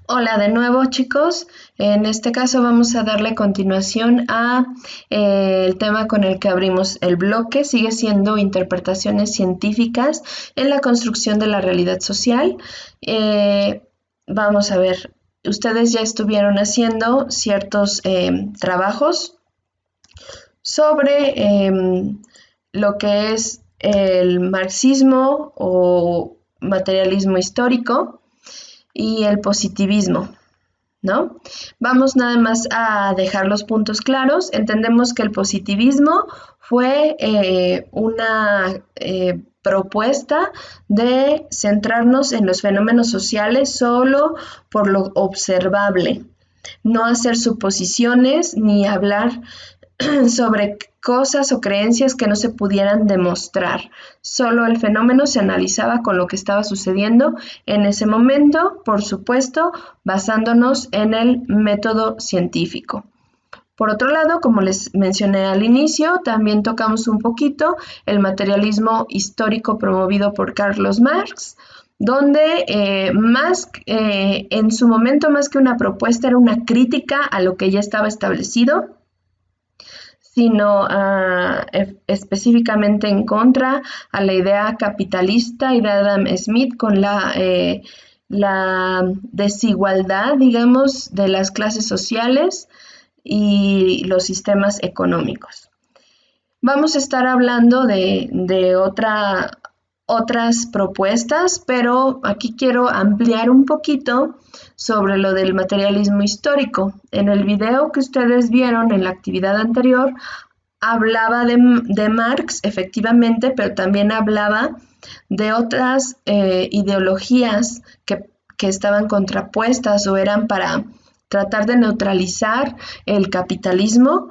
Hola de nuevo, chicos. En este caso vamos a darle continuación a el tema con el que abrimos el bloque. Sigue siendo interpretaciones científicas en la construcción de la realidad social. Vamos a ver, ustedes ya estuvieron haciendo ciertos trabajos sobre lo que es el marxismo o materialismo histórico y el positivismo, ¿no? Vamos nada más a dejar los puntos claros. Entendemos que el positivismo fue una propuesta de centrarnos en los fenómenos sociales solo por lo observable, no hacer suposiciones ni hablar sobre cosas o creencias que no se pudieran demostrar. Solo el fenómeno se analizaba con lo que estaba sucediendo en ese momento, por supuesto, basándonos en el método científico. Por otro lado, como les mencioné al inicio, también tocamos un poquito el materialismo histórico promovido por Carlos Marx, donde en su momento más que una propuesta era una crítica a lo que ya estaba establecido, sino específicamente en contra a la idea capitalista y de Adam Smith con la desigualdad, digamos, de las clases sociales y los sistemas económicos. Vamos a estar hablando de otras propuestas, pero aquí quiero ampliar un poquito sobre lo del materialismo histórico. En el video que ustedes vieron en la actividad anterior, hablaba de Marx, efectivamente, pero también hablaba de otras ideologías que estaban contrapuestas o eran para tratar de neutralizar el capitalismo.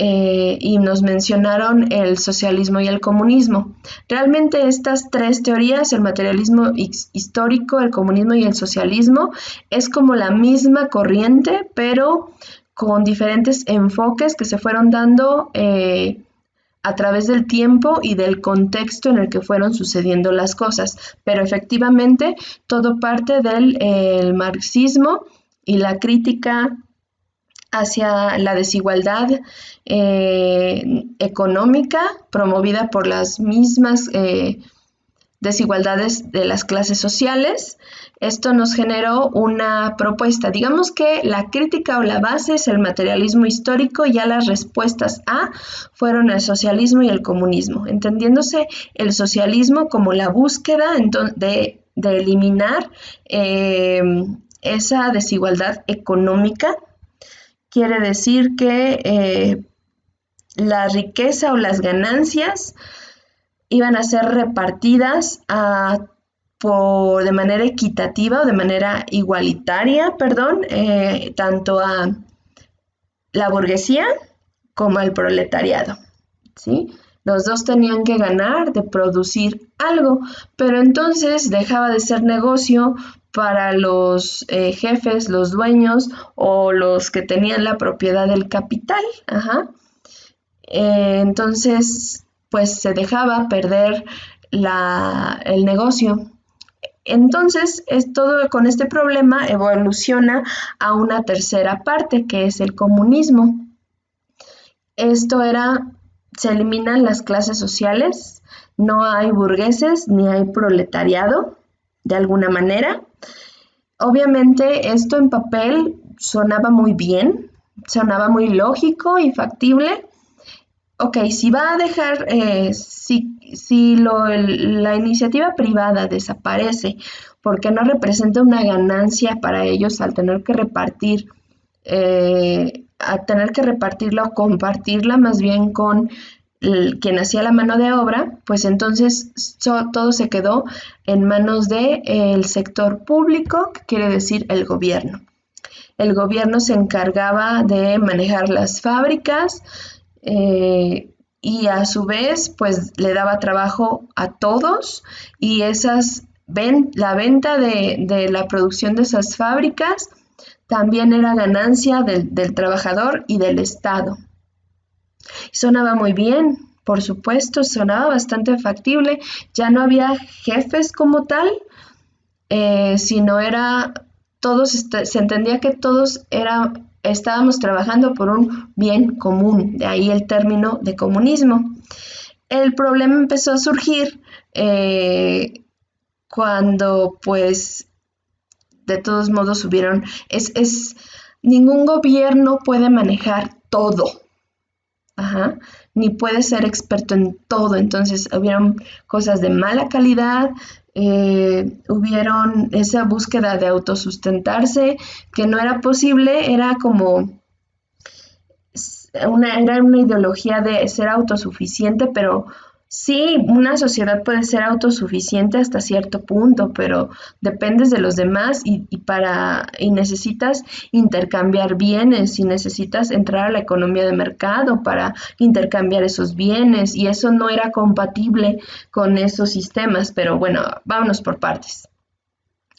Y nos mencionaron el socialismo y el comunismo. Realmente estas tres teorías, el materialismo histórico, el comunismo y el socialismo, es como la misma corriente, pero con diferentes enfoques que se fueron dando a través del tiempo y del contexto en el que fueron sucediendo las cosas. Pero efectivamente todo parte del marxismo y la crítica hacia la desigualdad económica promovida por las mismas desigualdades de las clases sociales. Esto nos generó una propuesta. Digamos que la crítica o la base es el materialismo histórico, y ya las respuestas A fueron el socialismo y el comunismo, entendiéndose el socialismo como la búsqueda de eliminar esa desigualdad económica. Quiere decir que la riqueza o las ganancias iban a ser repartidas de manera equitativa o de manera igualitaria, tanto a la burguesía como al proletariado, ¿sí? Los dos tenían que ganar de producir algo, pero entonces dejaba de ser negocio para los jefes, los dueños o los que tenían la propiedad del capital. Entonces, pues se dejaba perder el negocio. Entonces, todo con este problema evoluciona a una tercera parte, que es el comunismo. Se eliminan las clases sociales, no hay burgueses ni hay proletariado, de alguna manera. Obviamente esto en papel sonaba muy bien, sonaba muy lógico y factible. Ok, si va a dejar, la iniciativa privada desaparece porque no representa una ganancia para ellos al tener que repartirla o compartirla más bien con quien hacía la mano de obra, pues entonces todo se quedó en manos del sector público, que quiere decir el gobierno. El gobierno se encargaba de manejar las fábricas y a su vez pues le daba trabajo a todos, y la venta de la producción de esas fábricas también era ganancia del trabajador y del Estado. Sonaba muy bien, por supuesto, sonaba bastante factible. Ya no había jefes como tal, sino era se entendía que todos estábamos trabajando por un bien común, de ahí el término de comunismo. El problema empezó a surgir cuando, pues, de todos modos ningún gobierno puede manejar todo, ni puede ser experto en todo. Entonces hubieron cosas de mala calidad, hubieron esa búsqueda de autosustentarse que no era posible, era como era una ideología de ser autosuficiente, pero sí, una sociedad puede ser autosuficiente hasta cierto punto, pero dependes de los demás y necesitas intercambiar bienes y necesitas entrar a la economía de mercado para intercambiar esos bienes, y eso no era compatible con esos sistemas. Pero bueno, vámonos por partes.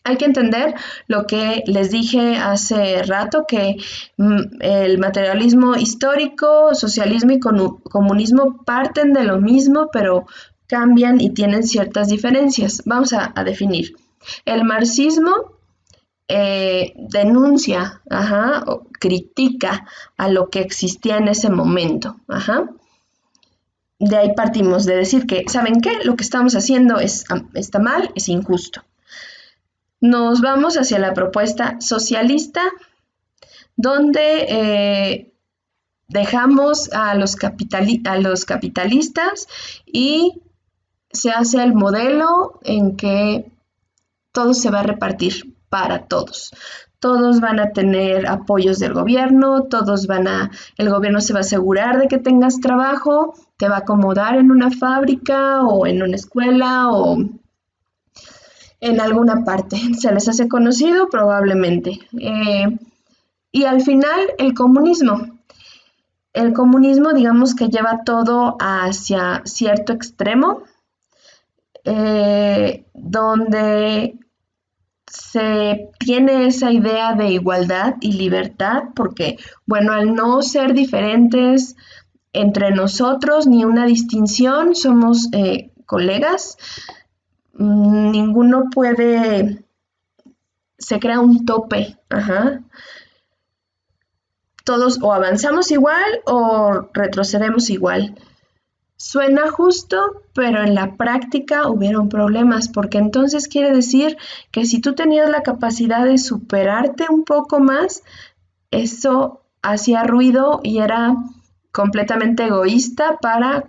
Hay que entender lo que les dije hace rato, que el materialismo histórico, socialismo y comunismo parten de lo mismo, pero cambian y tienen ciertas diferencias. Vamos a definir. El marxismo denuncia, o critica a lo que existía en ese momento. De ahí partimos de decir que, ¿saben qué? Lo que estamos haciendo está mal, es injusto. Nos vamos hacia la propuesta socialista, donde dejamos a los capitalistas y se hace el modelo en que todo se va a repartir para todos. Todos van a tener apoyos del gobierno, el gobierno se va a asegurar de que tengas trabajo, te va a acomodar en una fábrica o en una escuela o en alguna parte. ¿Se les hace conocido? Probablemente. Y al final, el comunismo. El comunismo, digamos que lleva todo hacia cierto extremo, donde se tiene esa idea de igualdad y libertad, porque, bueno, al no ser diferentes entre nosotros, ni una distinción, somos colegas, ninguno se crea un tope, todos o avanzamos igual o retrocedemos igual. Suena justo, pero en la práctica hubieron problemas, porque entonces quiere decir que si tú tenías la capacidad de superarte un poco más, eso hacía ruido y era completamente egoísta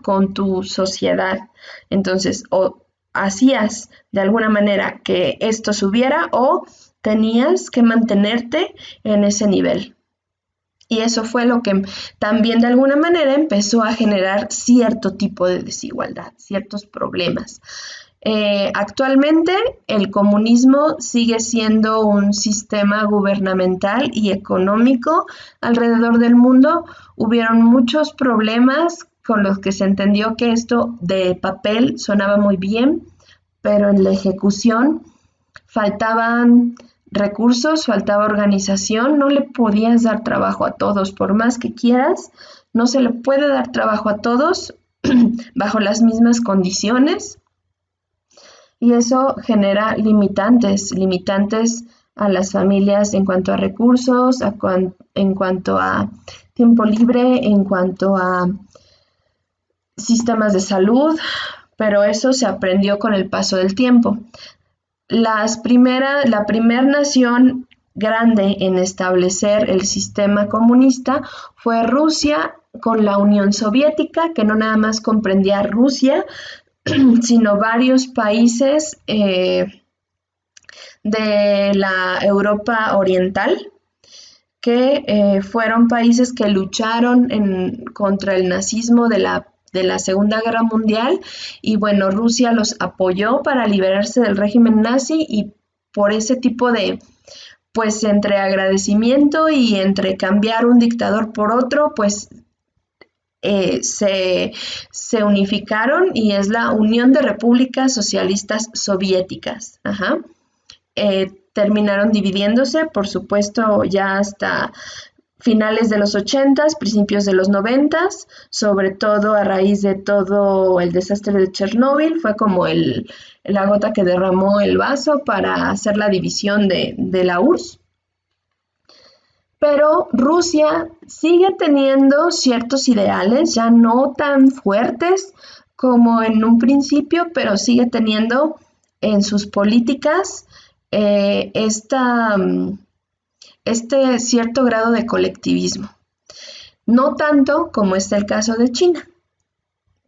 con tu sociedad. Entonces, o hacías de alguna manera que esto subiera o tenías que mantenerte en ese nivel. Y eso fue lo que también de alguna manera empezó a generar cierto tipo de desigualdad, ciertos problemas. Actualmente el comunismo sigue siendo un sistema gubernamental y económico alrededor del mundo. Hubieron muchos problemas con los que se entendió que esto de papel sonaba muy bien, pero en la ejecución faltaban recursos, faltaba organización, no le podías dar trabajo a todos, por más que quieras, no se le puede dar trabajo a todos bajo las mismas condiciones, y eso genera limitantes a las familias en cuanto a recursos, en cuanto a tiempo libre, en cuanto a sistemas de salud, pero eso se aprendió con el paso del tiempo. La primera nación grande en establecer el sistema comunista fue Rusia, con la Unión Soviética, que no nada más comprendía Rusia, sino varios países de la Europa Oriental, que fueron países que lucharon contra el nazismo de la Segunda Guerra Mundial, y bueno, Rusia los apoyó para liberarse del régimen nazi, y por ese tipo de, pues entre agradecimiento y entre cambiar un dictador por otro, pues se unificaron, y es la Unión de Repúblicas Socialistas Soviéticas. Terminaron dividiéndose, por supuesto, ya hasta finales de los 80s, principios de los 90s, sobre todo a raíz de todo el desastre de Chernóbil. Fue como la gota que derramó el vaso para hacer la división de la URSS. pero Rusia sigue teniendo ciertos ideales, ya no tan fuertes como en un principio, pero sigue teniendo en sus políticas este cierto grado de colectivismo. No tanto como es el caso de China.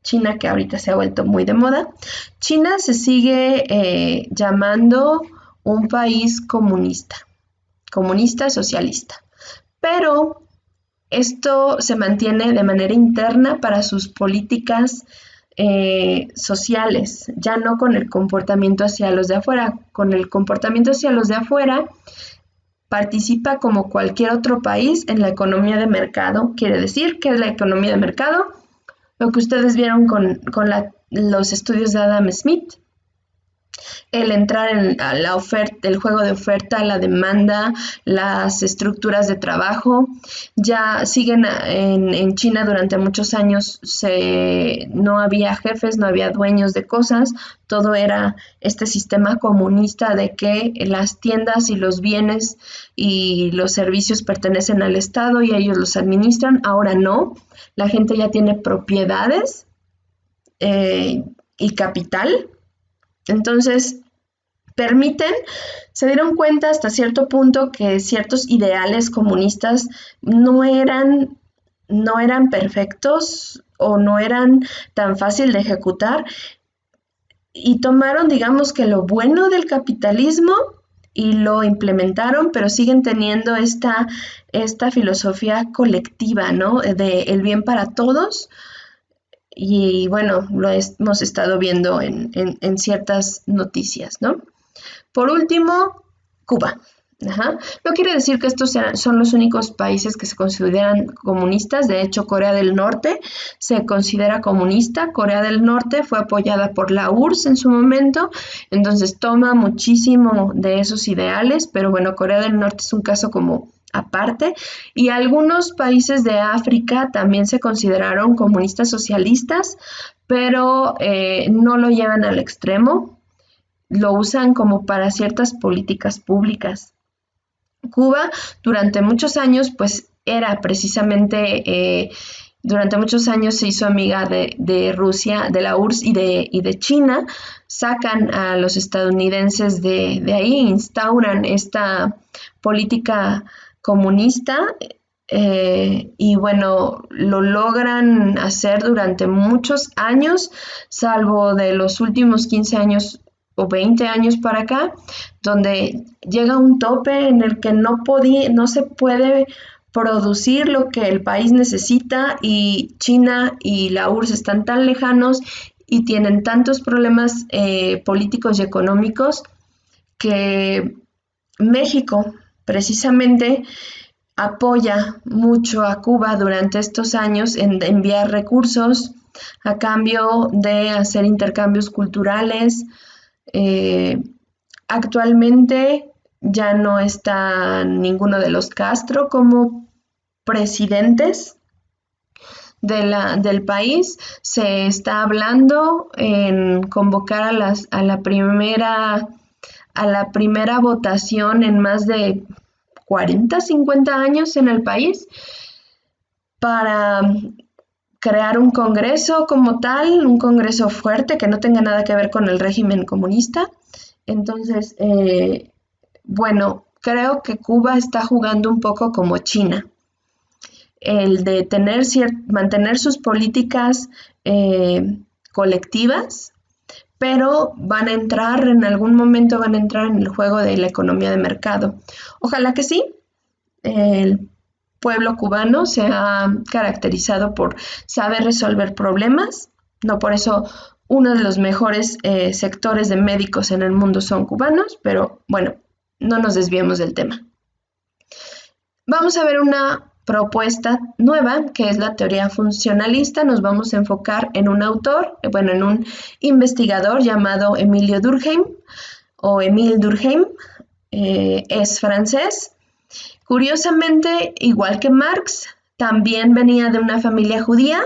China, que ahorita se ha vuelto muy de moda. China se sigue llamando un país comunista socialista, pero esto se mantiene de manera interna para sus políticas sociales, ya no con el comportamiento hacia los de afuera. Con el comportamiento hacia los de afuera participa como cualquier otro país en la economía de mercado. Quiere decir que es la economía de mercado, lo que ustedes vieron con los estudios de Adam Smith, el entrar en la oferta, el juego de oferta, la demanda, las estructuras de trabajo. Ya siguen en China durante muchos años, no había jefes, no había dueños de cosas, todo era este sistema comunista de que las tiendas y los bienes y los servicios pertenecen al Estado y ellos los administran. Ahora no, la gente ya tiene propiedades y capital. Entonces, se dieron cuenta hasta cierto punto que ciertos ideales comunistas no eran perfectos o no eran tan fácil de ejecutar, y tomaron, digamos, que lo bueno del capitalismo y lo implementaron, pero siguen teniendo esta filosofía colectiva, ¿no? De el bien para todos. Y bueno, lo hemos estado viendo en ciertas noticias, ¿no? Por último, Cuba. No quiere decir que estos son los únicos países que se consideran comunistas. De hecho, Corea del Norte se considera comunista. Corea del Norte fue apoyada por la URSS en su momento, entonces toma muchísimo de esos ideales, pero bueno, Corea del Norte es un caso como aparte, y algunos países de África también se consideraron comunistas socialistas, pero no lo llevan al extremo, lo usan como para ciertas políticas públicas. Cuba durante muchos años pues era precisamente, durante muchos años se hizo amiga de Rusia, de la URSS y de China. Sacan a los estadounidenses de ahí, instauran esta política comunista, y bueno, lo logran hacer durante muchos años, salvo de los últimos 15 años o 20 años para acá, donde llega un tope en el que no se puede producir lo que el país necesita, y China y la URSS están tan lejanos y tienen tantos problemas políticos y económicos que México precisamente apoya mucho a Cuba durante estos años en enviar recursos a cambio de hacer intercambios culturales. Actualmente ya no está ninguno de los Castro como presidentes del país. Se está hablando en convocar a la primera votación en más de 40, 50 años en el país para crear un congreso como tal, un congreso fuerte que no tenga nada que ver con el régimen comunista. Entonces, bueno, creo que Cuba está jugando un poco como China, el de mantener sus políticas colectivas, pero en algún momento van a entrar en el juego de la economía de mercado. Ojalá que sí. El pueblo cubano se ha caracterizado por saber resolver problemas, no por eso uno de los mejores sectores de médicos en el mundo son cubanos, pero bueno, no nos desviemos del tema. Vamos a ver una propuesta nueva, que es la teoría funcionalista. Nos vamos a enfocar en un autor, en un investigador llamado Emilio Durkheim, o Émile Durkheim. Es francés. Curiosamente, igual que Marx, también venía de una familia judía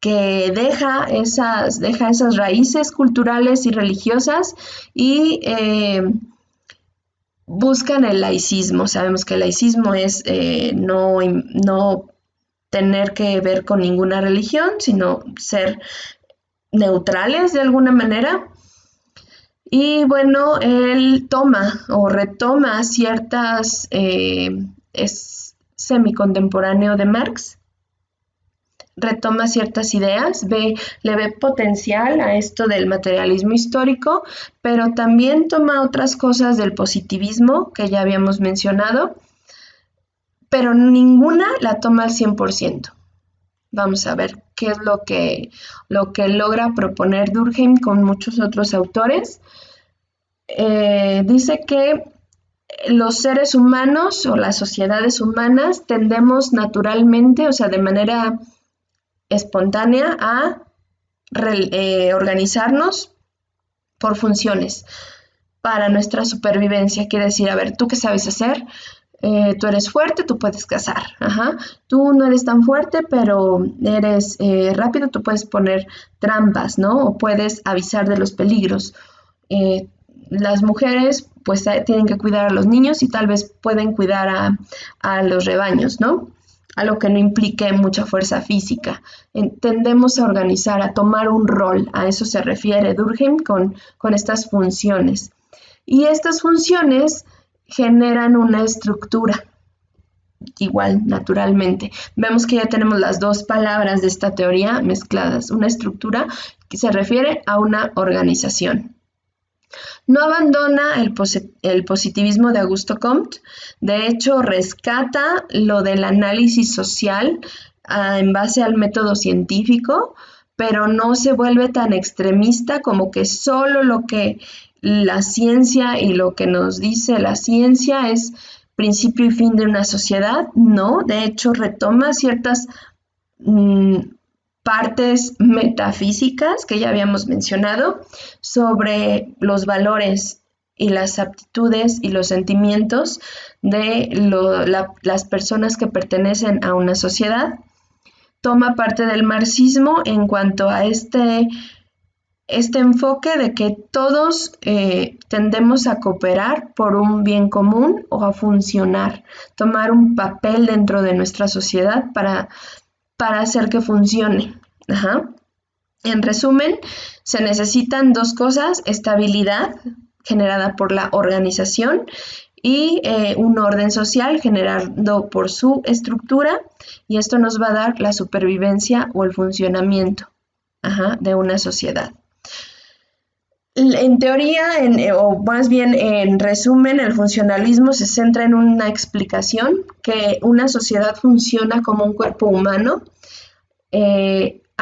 que deja esas raíces culturales y religiosas, y buscan el laicismo. Sabemos que el laicismo es no tener que ver con ninguna religión, sino ser neutrales de alguna manera. Y bueno, él toma o retoma ciertas, es semicontemporáneo de Marx, retoma ciertas ideas, le ve potencial a esto del materialismo histórico, pero también toma otras cosas del positivismo que ya habíamos mencionado, pero ninguna la toma al 100%. Vamos a ver qué es lo que logra proponer Durkheim con muchos otros autores. Dice que los seres humanos o las sociedades humanas tendemos naturalmente, o sea, de manera espontánea, a organizarnos por funciones para nuestra supervivencia. Quiere decir, a ver, ¿tú qué sabes hacer? Tú eres fuerte, tú puedes cazar. Ajá. Tú no eres tan fuerte, pero eres rápido, tú puedes poner trampas, ¿no? O puedes avisar de los peligros. Las mujeres pues tienen que cuidar a los niños y tal vez pueden cuidar a los rebaños, ¿no? A lo que no implique mucha fuerza física. Tendemos a organizar, a tomar un rol, a eso se refiere Durkheim con estas funciones. Y estas funciones generan una estructura, igual, naturalmente. Vemos que ya tenemos las dos palabras de esta teoría mezcladas. Una estructura que se refiere a una organización. No abandona el positivismo de Augusto Comte, de hecho rescata lo del análisis social en base al método científico, pero no se vuelve tan extremista como que solo lo que la ciencia y lo que nos dice la ciencia es principio y fin de una sociedad. No, de hecho retoma ciertas partes metafísicas que ya habíamos mencionado sobre los valores y las aptitudes y los sentimientos de las personas que pertenecen a una sociedad. Toma parte del marxismo en cuanto a este enfoque de que todos tendemos a cooperar por un bien común o a funcionar, tomar un papel dentro de nuestra sociedad para hacer que funcione. Ajá. En resumen, se necesitan dos cosas: estabilidad generada por la organización y un orden social generado por su estructura, y esto nos va a dar la supervivencia o el funcionamiento de una sociedad. En teoría, o más bien en resumen, el funcionalismo se centra en una explicación que una sociedad funciona como un cuerpo humano.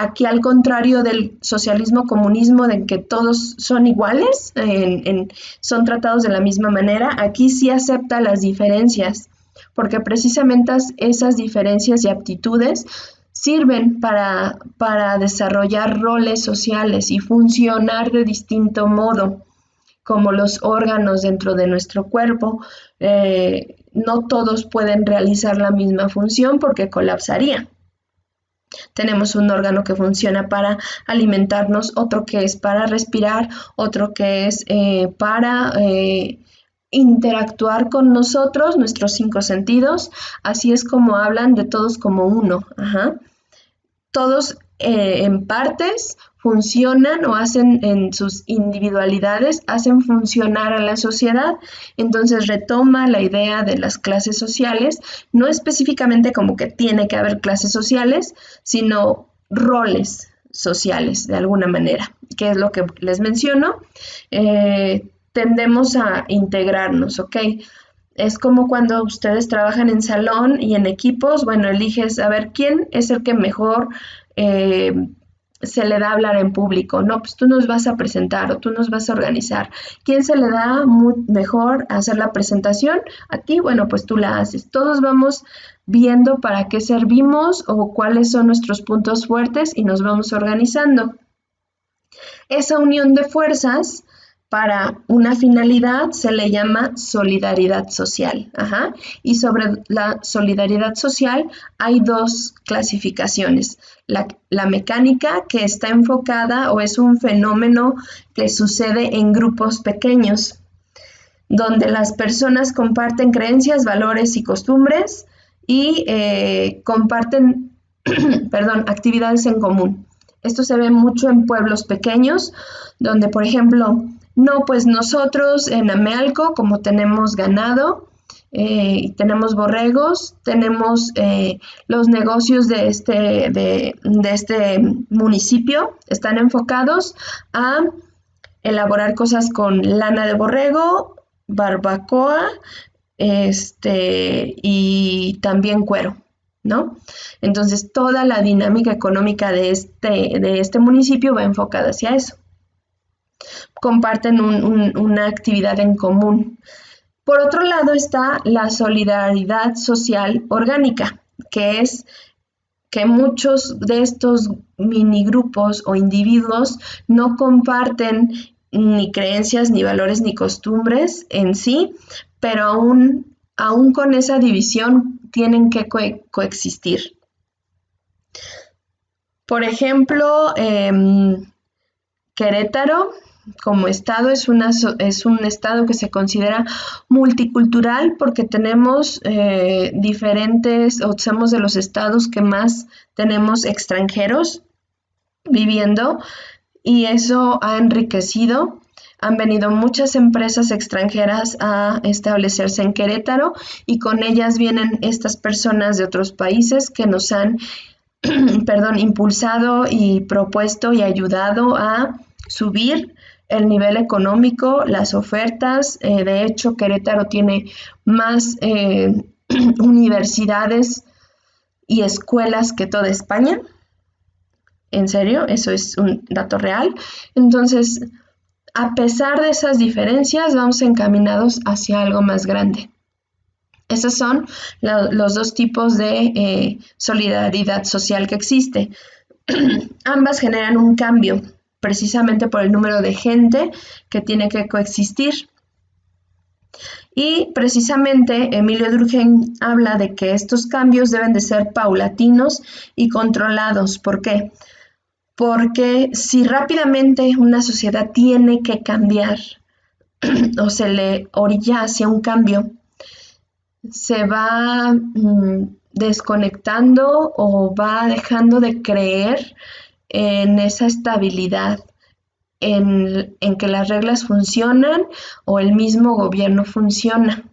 Aquí, al contrario del socialismo comunismo, de que todos son iguales, son tratados de la misma manera, aquí sí acepta las diferencias, porque precisamente esas diferencias y aptitudes sirven para desarrollar roles sociales y funcionar de distinto modo, como los órganos dentro de nuestro cuerpo. No todos pueden realizar la misma función porque colapsaría. Tenemos un órgano que funciona para alimentarnos, otro que es para respirar, otro que es para interactuar con nosotros, nuestros 5 sentidos. Así es como hablan de todos como uno. Todos en partes funcionan o hacen en sus individualidades, hacen funcionar a la sociedad. Entonces retoma la idea de las clases sociales, no específicamente como que tiene que haber clases sociales, sino roles sociales de alguna manera, que es lo que les menciono. Tendemos a integrarnos, ¿ok? Es como cuando ustedes trabajan en salón y en equipos, bueno, eliges a ver quién es el que mejor se le da hablar en público. No, pues tú nos vas a presentar o tú nos vas a organizar. ¿Quién se le da mejor hacer la presentación? A ti, bueno, pues tú la haces. Todos vamos viendo para qué servimos o cuáles son nuestros puntos fuertes y nos vamos organizando. Esa unión de fuerzas para una finalidad se le llama solidaridad social. Y sobre la solidaridad social hay dos clasificaciones. La mecánica, que está enfocada o es un fenómeno que sucede en grupos pequeños. donde las personas comparten creencias, valores y costumbres y comparten actividades en común. Esto se ve mucho en pueblos pequeños, donde, por ejemplo, no, pues nosotros en Amealco, como tenemos ganado y tenemos borregos, tenemos los negocios de este municipio, están enfocados a elaborar cosas con lana de borrego, barbacoa, y también cuero, ¿no? Entonces, toda la dinámica económica de este municipio va enfocada hacia eso. Comparten una actividad en común. Por otro lado está la solidaridad social orgánica, que es que muchos de estos minigrupos o individuos no comparten ni creencias, ni valores, ni costumbres en sí, pero aún con esa división tienen que coexistir. Por ejemplo, Querétaro como estado es un estado que se considera multicultural porque tenemos diferentes, o somos de los estados que más tenemos extranjeros viviendo, y eso ha enriquecido. Han venido muchas empresas extranjeras a establecerse en Querétaro y con ellas vienen estas personas de otros países que nos han impulsado y propuesto y ayudado a subir el nivel económico, las ofertas. De hecho, Querétaro tiene más universidades y escuelas que toda España. En serio, eso es un dato real. Entonces, a pesar de esas diferencias, vamos encaminados hacia algo más grande. Esos son los dos tipos de solidaridad social que existe. Ambas generan un cambio, precisamente por el número de gente que tiene que coexistir. Y precisamente Emilio Durkheim habla de que estos cambios deben de ser paulatinos y controlados. ¿Por qué? Porque si rápidamente una sociedad tiene que cambiar o se le orilla hacia un cambio, se va desconectando o va dejando de creer en esa estabilidad, en que las reglas funcionan o el mismo gobierno funciona.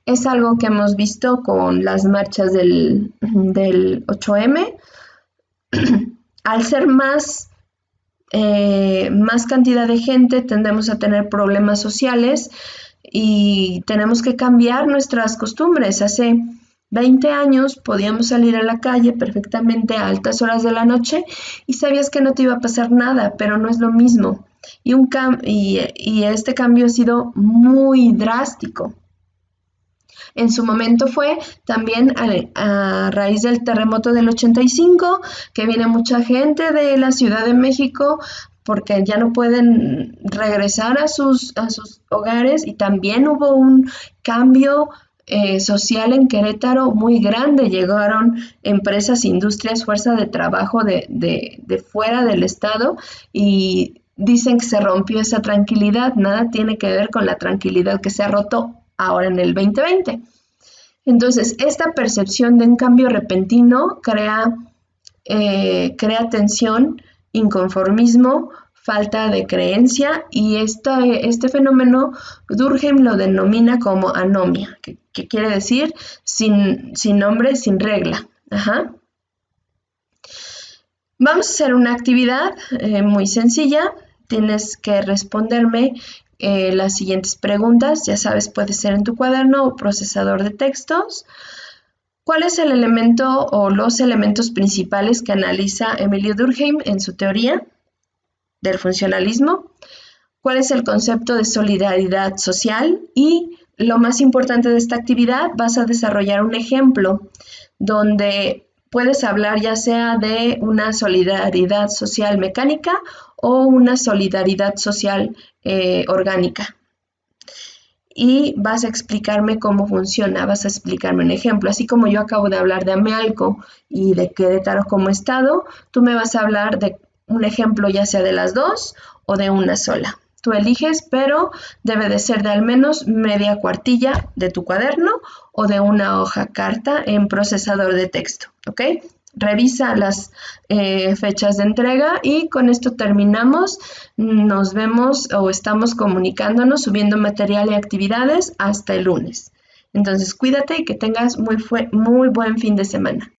Es algo que hemos visto con las marchas del 8M. Al ser más cantidad de gente, tendemos a tener problemas sociales y tenemos que cambiar nuestras costumbres. Hace 20 años podíamos salir a la calle perfectamente a altas horas de la noche y sabías que no te iba a pasar nada, pero no es lo mismo. Y este cambio ha sido muy drástico. En su momento fue también a raíz del terremoto del 85, que viene mucha gente de la Ciudad de México porque ya no pueden regresar a sus hogares, y también hubo un cambio social en Querétaro muy grande. Llegaron empresas, industrias, fuerza de trabajo de fuera del estado, y dicen que se rompió esa tranquilidad. Nada tiene que ver con la tranquilidad que se ha roto ahora en el 2020. Entonces, esta percepción de un cambio repentino crea tensión, inconformismo, falta de creencia, y este fenómeno Durkheim lo denomina como anomia, que quiere decir sin nombre, sin regla. Ajá. Vamos a hacer una actividad muy sencilla. Tienes que responderme las siguientes preguntas. Ya sabes, puede ser en tu cuaderno o procesador de textos. ¿Cuál es el elemento o los elementos principales que analiza Emilio Durkheim en su teoría del funcionalismo? ¿Cuál es el concepto de solidaridad social? Y lo más importante de esta actividad, vas a desarrollar un ejemplo donde puedes hablar ya sea de una solidaridad social mecánica o una solidaridad social orgánica. Y vas a explicarme cómo funciona, vas a explicarme un ejemplo. Así como yo acabo de hablar de Amealco y de Querétaro como estado, tú me vas a hablar de un ejemplo ya sea de las dos o de una sola. tú eliges, pero debe de ser de al menos media cuartilla de tu cuaderno o de una hoja carta en procesador de texto, ¿ok? Revisa las fechas de entrega y con esto terminamos. Nos vemos o estamos comunicándonos, subiendo material y actividades hasta el lunes. Entonces, cuídate y que tengas muy buen fin de semana.